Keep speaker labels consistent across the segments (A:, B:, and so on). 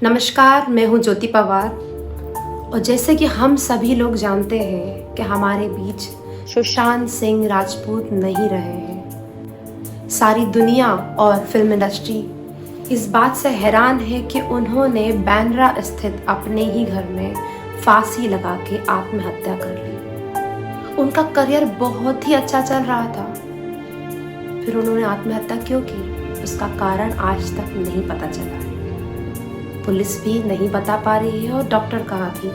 A: नमस्कार, मैं हूँ ज्योति पवार और जैसे कि हम सभी लोग जानते हैं कि हमारे बीच सुशांत सिंह राजपूत नहीं रहे हैं। सारी दुनिया और फिल्म इंडस्ट्री इस बात से हैरान है कि उन्होंने बांद्रा स्थित अपने ही घर में फांसी लगा के आत्महत्या कर ली। उनका करियर बहुत ही अच्छा चल रहा था, फिर उन्होंने आत्महत्या क्यों की उसका कारण आज तक नहीं पता चला है। पुलिस भी नहीं बता पा रही है और डॉक्टर का भी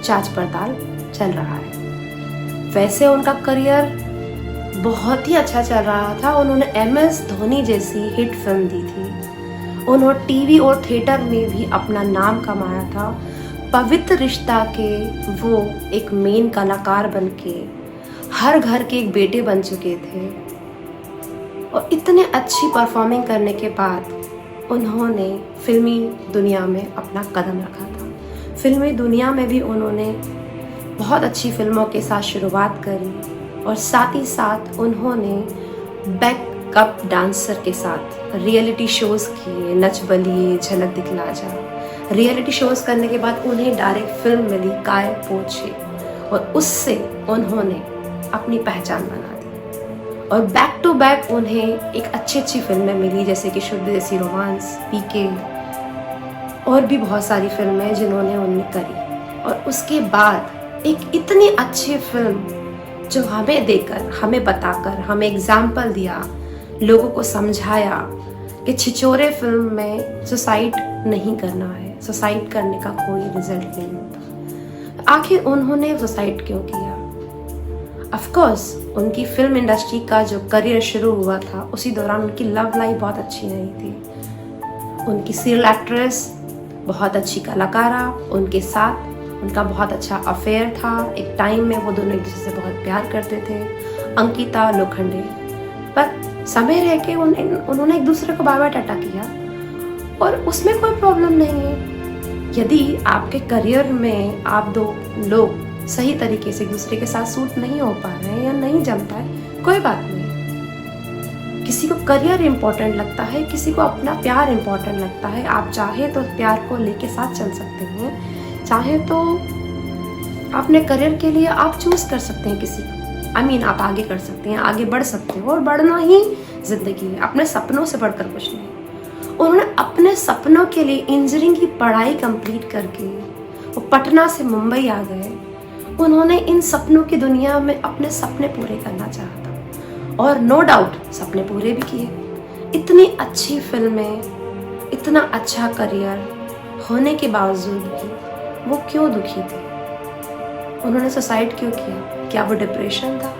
A: जांच पड़ताल चल रहा है। वैसे उनका करियर बहुत ही अच्छा चल रहा था। उन्होंने MS धोनी जैसी हिट फिल्म दी थी। उन्होंने टीवी और थिएटर में भी अपना नाम कमाया था। पवित्र रिश्ता के वो एक मेन कलाकार बनके हर घर के एक बेटे बन चुके थे और इतने अच्छी परफॉर्मिंग करने के बाद उन्होंने फिल्मी दुनिया में अपना कदम रखा था। फिल्मी दुनिया में भी उन्होंने बहुत अच्छी फिल्मों के साथ शुरुआत करी और साथ ही साथ उन्होंने बैकअप डांसर के साथ रियलिटी शोज़ किए, नच बलिए, झलक दिखला जा। रियलिटी शोज़ करने के बाद उन्हें डायरेक्ट फिल्म मिली काय पोछे और उससे उन्होंने अपनी पहचान बना दी और बैक टू बैक उन्हें एक अच्छी फिल्में मिली जैसे कि शुद्ध देसी रोमांस, PK और भी बहुत सारी फिल्में जिन्होंने उन्हें करी। और उसके बाद एक इतनी अच्छी फिल्म जो हमें देकर, हमें बताकर, हमें एग्जाम्पल दिया, लोगों को समझाया कि छिछोरे फिल्म में सुसाइड नहीं करना है, सुसाइड करने का कोई रिजल्ट नहीं होता। आखिर उन्होंने सुसाइड क्यों किया? ऑफ कोर्स उनकी फिल्म इंडस्ट्री का जो करियर शुरू हुआ था उसी दौरान उनकी लव लाइफ बहुत अच्छी नहीं थी। उनकी सीरियल एक्ट्रेस, बहुत अच्छी कलाकारा, उनके साथ उनका बहुत अच्छा अफेयर था। एक टाइम में वो दोनों एक दूसरे से बहुत प्यार करते थे, अंकिता लोखंडे। पर समय रह के उन्होंने एक दूसरे को बायोडाटा किया और उसमें कोई प्रॉब्लम नहीं है। यदि आपके करियर में आप दो लोग सही तरीके से एक दूसरे के साथ सूट नहीं हो पा रहे हैं या नहीं जम पाए, कोई बात नहीं। किसी को करियर इम्पोर्टेंट लगता है, किसी को अपना प्यार इम्पोर्टेंट लगता है। आप चाहे तो प्यार को लेके साथ चल सकते हैं, चाहे तो अपने करियर के लिए आप चूज कर सकते हैं किसी को। आप आगे कर सकते हैं, आगे बढ़ सकते हो और बढ़ना ही जिंदगी है। अपने सपनों से बढ़कर कुछ नहीं। उन्होंने अपने सपनों के लिए इंजीनियरिंग की पढ़ाई कंप्लीट करके वो पटना से मुंबई आ गए। उन्होंने इन सपनों की दुनिया में अपने सपने पूरे करना चाहा था और नो डाउट सपने पूरे भी किए। इतनी अच्छी फिल्में, इतना अच्छा करियर होने के बावजूद भी वो क्यों दुखी थे? उन्होंने सुसाइड क्यों किया? क्या वो डिप्रेशन था?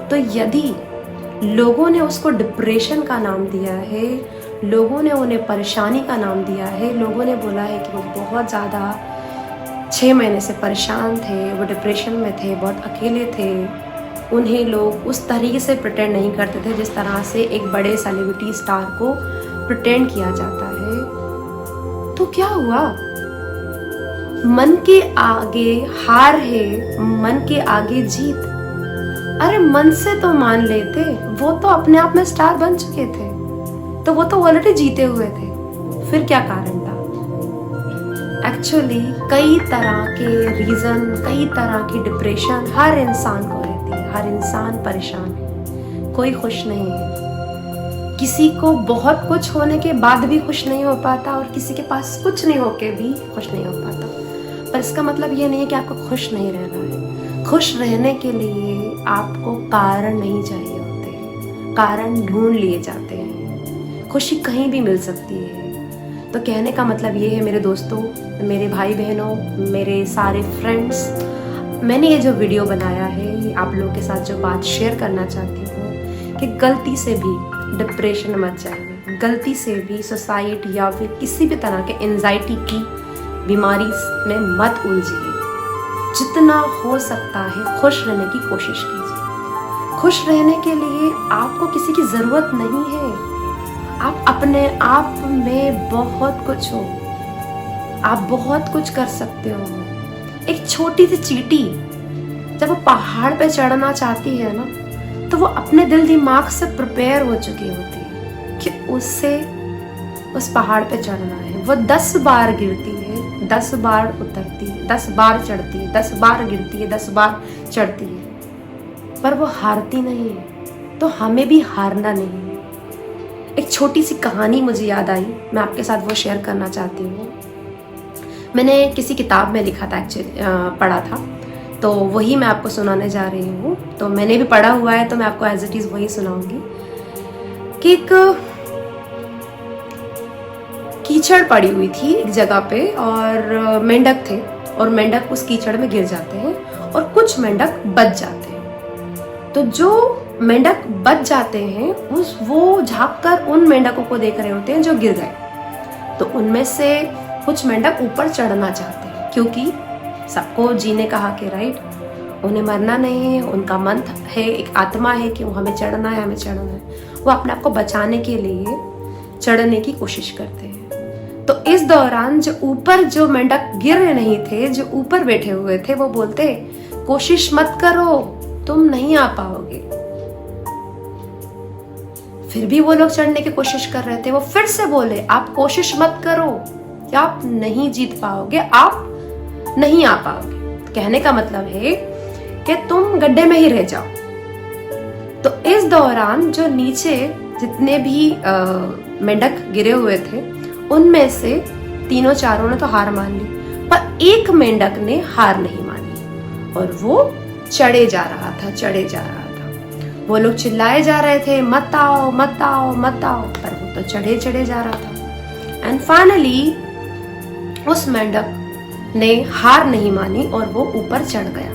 A: तो यदि लोगों ने उसको डिप्रेशन का नाम दिया है, लोगों ने उन्हें परेशानी का नाम दिया है, लोगों ने बोला है कि वो बहुत ज़्यादा 6 महीने से परेशान थे, वो डिप्रेशन में थे, बहुत अकेले थे, उन्हें लोग उस तरीके से प्रिटेंड नहीं करते थे जिस तरह से एक बड़े सेलिब्रिटी स्टार को प्रिटेंड किया जाता है। तो क्या हुआ? मन के आगे हार है, मन के आगे जीत। अरे मन से तो मान लेते, वो तो अपने आप में स्टार बन चुके थे, तो वो तो ऑलरेडी जीते हुए थे, फिर क्या कारण था? एक्चुअली कई तरह के रीज़न, कई तरह की डिप्रेशन हर इंसान को रहती है। हर इंसान परेशान है, कोई खुश नहीं है। किसी को बहुत कुछ होने के बाद भी खुश नहीं हो पाता और किसी के पास कुछ नहीं होके भी खुश नहीं हो पाता। पर इसका मतलब ये नहीं है कि आपको खुश नहीं रहना है। खुश रहने के लिए आपको कारण नहीं चाहिए होते, कारण ढूंढ लिए जाते हैं। खुशी कहीं भी मिल सकती है। तो कहने का मतलब ये है मेरे दोस्तों, मेरे भाई बहनों, मेरे सारे फ्रेंड्स, मैंने ये जो वीडियो बनाया है ये आप लोगों के साथ जो बात शेयर करना चाहती हूँ कि गलती से भी डिप्रेशन मत जाइए, गलती से भी सुसाइड या फिर किसी भी तरह के एंजाइटी की बीमारी में मत उलझिए। जितना हो सकता है खुश रहने की कोशिश कीजिए। खुश रहने के लिए आपको किसी की ज़रूरत नहीं है। आप अपने आप में बहुत कुछ हो, आप बहुत कुछ कर सकते हो। एक छोटी सी चींटी जब वो पहाड़ पे चढ़ना चाहती है ना, तो वो अपने दिल दिमाग से प्रिपेयर हो चुकी होती है कि उससे उस पहाड़ पे चढ़ना है। वो 10 बार गिरती है, 10 बार उतरती है, 10 बार चढ़ती है, 10 बार गिरती है, 10 बार चढ़ती है, पर वो हारती नहीं है। तो हमें भी हारना नहीं है। एक छोटी सी कहानी मुझे याद आई, मैं आपके साथ वो शेयर करना चाहती हूँ। मैंने किसी किताब में लिखा था, एक्चुअली पढ़ा था, तो वही मैं आपको सुनाने जा रही हूँ। तो मैंने भी पढ़ा हुआ है, तो मैं आपको एज इट इज़ वही सुनाऊंगी कि एक कीचड़ पड़ी हुई थी एक जगह पे, और मेंढक थे, और मेंढक उस कीचड़ में गिर जाते हैं और कुछ मेंढक बच जाते हैं। तो जो मेंढक बच जाते हैं वो झाँक कर उन मेंढकों को देख रहे होते हैं जो गिर गए। तो उनमें से कुछ मेंढक ऊपर चढ़ना चाहते हैं, क्योंकि सबको जीने का हक है, राइट? उन्हें मरना नहीं है, उनका मन है, एक आत्मा है कि वो हमें चढ़ना है, हमें चढ़ना है। वो अपने आप को बचाने के लिए चढ़ने की कोशिश करते हैं। तो इस दौरान जो मेंढक गिर रहे नहीं थे, जो ऊपर बैठे हुए थे, वो बोलते कोशिश मत करो, तुम नहीं आ पाओगे। फिर भी वो लोग चढ़ने की कोशिश कर रहे थे। वो फिर से बोले आप कोशिश मत करो, आप नहीं जीत पाओगे, आप नहीं आ पाओगे। कहने का मतलब है कि तुम गड्ढे में ही रह जाओ। तो इस दौरान जो नीचे जितने भी मेंढक गिरे हुए थे, उनमें से तीनों चारों ने तो हार मान ली, पर एक मेंढक ने हार नहीं मानी और वो चढ़े जा रहा था। वो लोग चिल्लाए जा रहे थे मत आओ मत आओ मत आओ, पर वो तो चढ़े जा रहा था। एंड फाइनली उस मेंढक ने हार नहीं मानी और वो ऊपर चढ़ गया।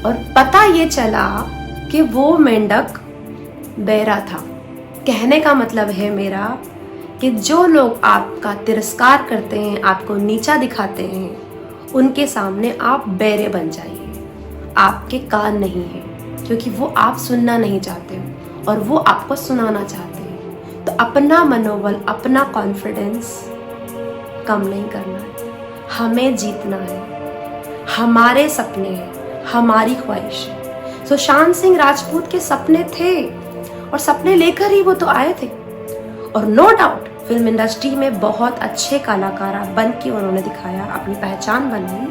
A: और पता ये चला कि वो मेंढक बहरा था। कहने का मतलब है मेरा कि जो लोग आपका तिरस्कार करते हैं, आपको नीचा दिखाते हैं, उनके सामने आप बहरे बन जाइए। आपके कान नहीं है, क्योंकि वो आप सुनना नहीं चाहते और वो आपको सुनाना चाहते हैं। तो अपना मनोबल, अपना कॉन्फिडेंस कम नहीं करना है, हमें जीतना है। हमारे सपने हैं, हमारी ख्वाहिश है। सुशांत सिंह राजपूत के सपने थे और सपने लेकर ही वो तो आए थे। और नो डाउट फिल्म इंडस्ट्री में बहुत अच्छे कलाकार बन के उन्होंने दिखाया, अपनी पहचान बनाई।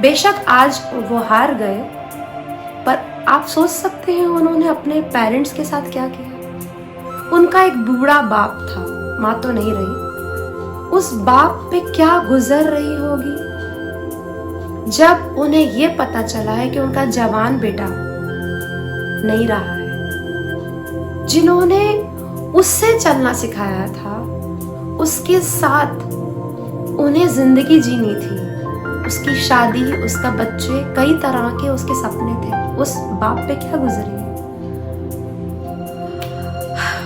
A: बेशक आज वो हार गए, पर आप सोच सकते हैं उन्होंने अपने पेरेंट्स के साथ क्या किया। उनका एक बूढ़ा बाप था, माँ तो नहीं रही, उस बाप पे क्या गुजर रही होगी जब उन्हें ये पता चला है कि उनका जवान बेटा नहीं रहा है। जिन्होंने उससे चलना सिखाया था, उसके साथ उन्हें जिंदगी जीनी थी, उसकी शादी, उसका बच्चे, कई तरह के उसके सपने थे, उस बाप पे क्या गुजरी है।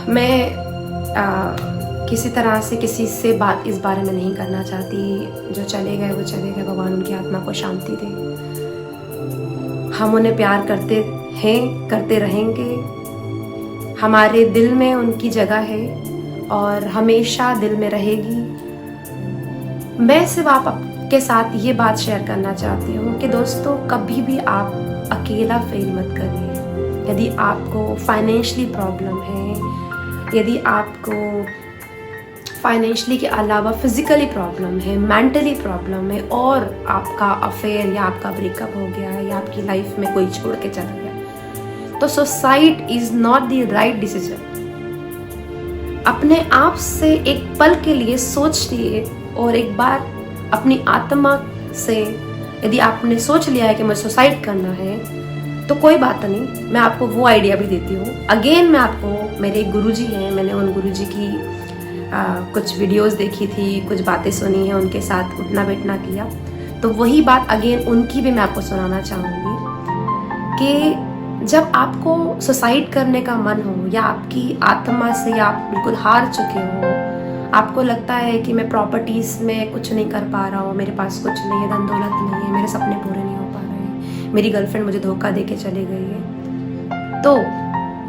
A: मैं किसी तरह से किसी से बात इस बारे में नहीं करना चाहती। जो चले गए वो चले गए, भगवान उनकी आत्मा को शांति दे। हम उन्हें प्यार करते हैं, करते रहेंगे। हमारे दिल में उनकी जगह है और हमेशा दिल में रहेगी। मैं सिर्फ आपके साथ ये बात शेयर करना चाहती हूँ कि दोस्तों, कभी भी आप अकेला फेल मत करिए। यदि आपको फाइनेंशियली प्रॉब्लम है, यदि आपको फाइनेंशियली के अलावा फिजिकली प्रॉब्लम है, मेंटली प्रॉब्लम है, और आपका अफेयर या आपका ब्रेकअप हो गया है या आपकी लाइफ में कोई छोड़ के चला गया, तो suicide is not the right decision. अपने आप से एक पल के लिए सोचिए और एक बार अपनी आत्मा से, यदि आपने सोच लिया है कि मुझे सुसाइड करना है, तो कोई बात नहीं, मैं आपको वो आइडिया भी देती हूँ। अगेन मैं आपको, मेरे एक गुरुजी हैं, मैंने उन गुरुजी की कुछ वीडियोस देखी थी, कुछ बातें सुनी है, उनके साथ उठना बैठना किया, तो वही बात अगेन उनकी भी मैं आपको सुनाना चाहूँगी कि जब आपको सुसाइड करने का मन हो या आपकी आत्मा से आप बिल्कुल हार चुके हो, आपको लगता है कि मैं प्रॉपर्टीज़ में कुछ नहीं कर पा रहा हूँ, मेरे पास कुछ नहीं है, धन दौलत नहीं है, मेरे सपने पूरे नहीं हो पा रहे हैं, मेरी गर्लफ्रेंड मुझे धोखा दे के चली गई है, तो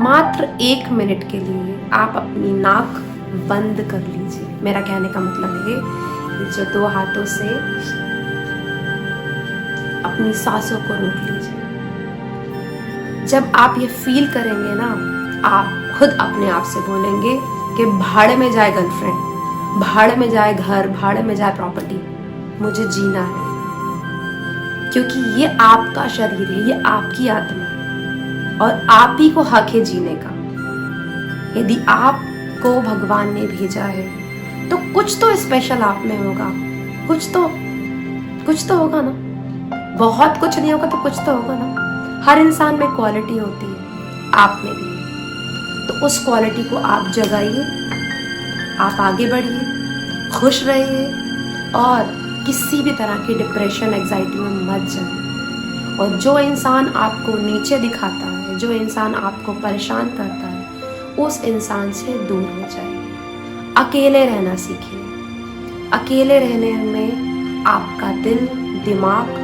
A: मात्र 1 मिनट के लिए आप अपनी नाक बंद कर लीजिए। मेरा कहने का मतलब है कि जो 2 हाथों से अपनी सांसों को रोक लीजिए। जब आप ये फील करेंगे ना, आप खुद अपने आप से बोलेंगे कि भाड़ में जाए गर्लफ्रेंड, भाड़ में जाए घर, भाड़ में जाए प्रॉपर्टी, मुझे जीना है, क्योंकि ये आपका शरीर है, ये आपकी आत्मा है और आप ही को हक है जीने का। यदि आपको भगवान ने भेजा है तो कुछ तो स्पेशल आप में होगा, कुछ तो होगा ना। बहुत कुछ नहीं होगा तो कुछ तो होगा ना। हर इंसान में क्वालिटी होती है, आप में भी, तो उस क्वालिटी को आप जगाइए, आप आगे बढ़िए, खुश रहिए और किसी भी तरह की डिप्रेशन, एंजाइटी में मत जाइए। और जो इंसान आपको नीचे दिखाता है, जो इंसान आपको परेशान करता है, उस इंसान से दूर हो जाइए। अकेले रहना सीखिए। अकेले रहने में आपका दिल, दिमाग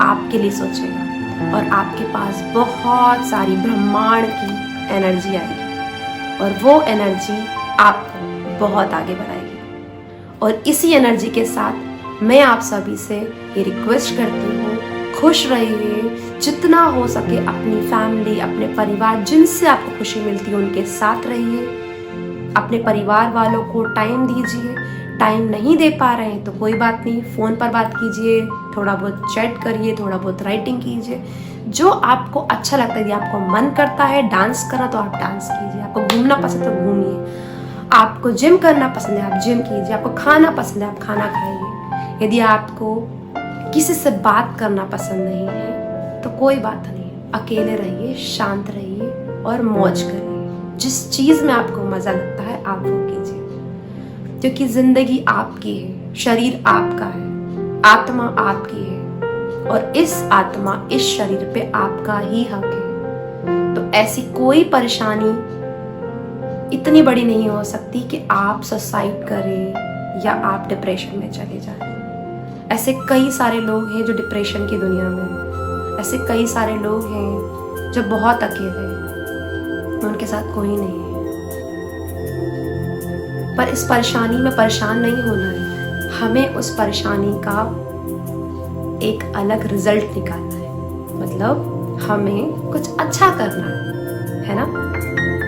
A: आपके लिए सोचेगा और आपके पास बहुत सारी ब्रह्मांड की एनर्जी आएगी और वो एनर्जी आपको बहुत आगे बढ़ाएगी। और इसी एनर्जी के साथ मैं आप सभी से ये रिक्वेस्ट करती हूँ, खुश रहिए, जितना हो सके अपनी फैमिली, अपने परिवार, जिनसे आपको खुशी मिलती है उनके साथ रहिए। अपने परिवार वालों को टाइम दीजिए। टाइम नहीं दे पा रहे हैं तो कोई बात नहीं, फ़ोन पर बात कीजिए, थोड़ा बहुत चैट करिए, थोड़ा बहुत राइटिंग कीजिए, जो आपको अच्छा लगता है। यदि आपको मन करता है डांस करना तो आप डांस कीजिए, आपको घूमना पसंद है तो घूमिए, आपको जिम करना पसंद है आप जिम कीजिए, आपको खाना पसंद है आप खाना खाइए। यदि आपको किसी से बात करना पसंद नहीं है तो कोई बात नहीं, अकेले रहिए, शांत रहिए और मौज करिए। जिस चीज़ में आपको मज़ा लगता है आप वो कीजिए, क्योंकि ज़िंदगी आपकी है, शरीर आपका है, आत्मा आपकी है और इस आत्मा, इस शरीर पे आपका ही हक है। तो ऐसी कोई परेशानी इतनी बड़ी नहीं हो सकती कि आप सुसाइड करें या आप डिप्रेशन में चले जाएं। ऐसे कई सारे लोग हैं जो डिप्रेशन की दुनिया में हैं, ऐसे कई सारे लोग हैं जो बहुत अकेले हैं, उनके साथ कोई नहीं है। पर इस परेशानी में परेशान नहीं होना है, हमें उस परेशानी का एक अलग रिजल्ट निकालना है, मतलब हमें कुछ अच्छा करना है ना।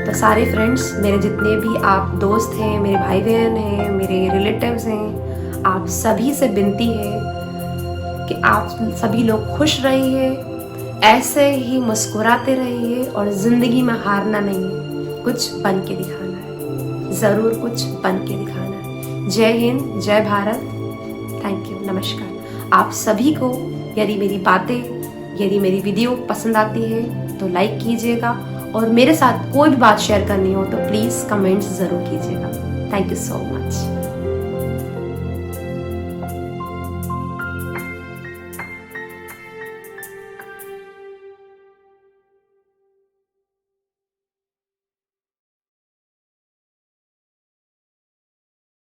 A: तो सारे फ्रेंड्स, मेरे जितने भी आप दोस्त हैं, मेरे भाई बहन हैं, मेरे रिलेटिव्स हैं, आप सभी से विनती है कि आप सभी लोग खुश रहिए, ऐसे ही मुस्कुराते रहिए और ज़िंदगी में हारना नहीं है, कुछ बन के दिखाना है, ज़रूर कुछ बन के दिखाना है। जय हिंद, जय भारत, थैंक यू, नमस्कार। आप सभी को यदि मेरी बातें, यदि मेरी वीडियो पसंद आती है तो लाइक कीजिएगा और मेरे साथ कोई भी बात शेयर करनी हो तो प्लीज़ कमेंट्स ज़रूर कीजिएगा। Thank you so much.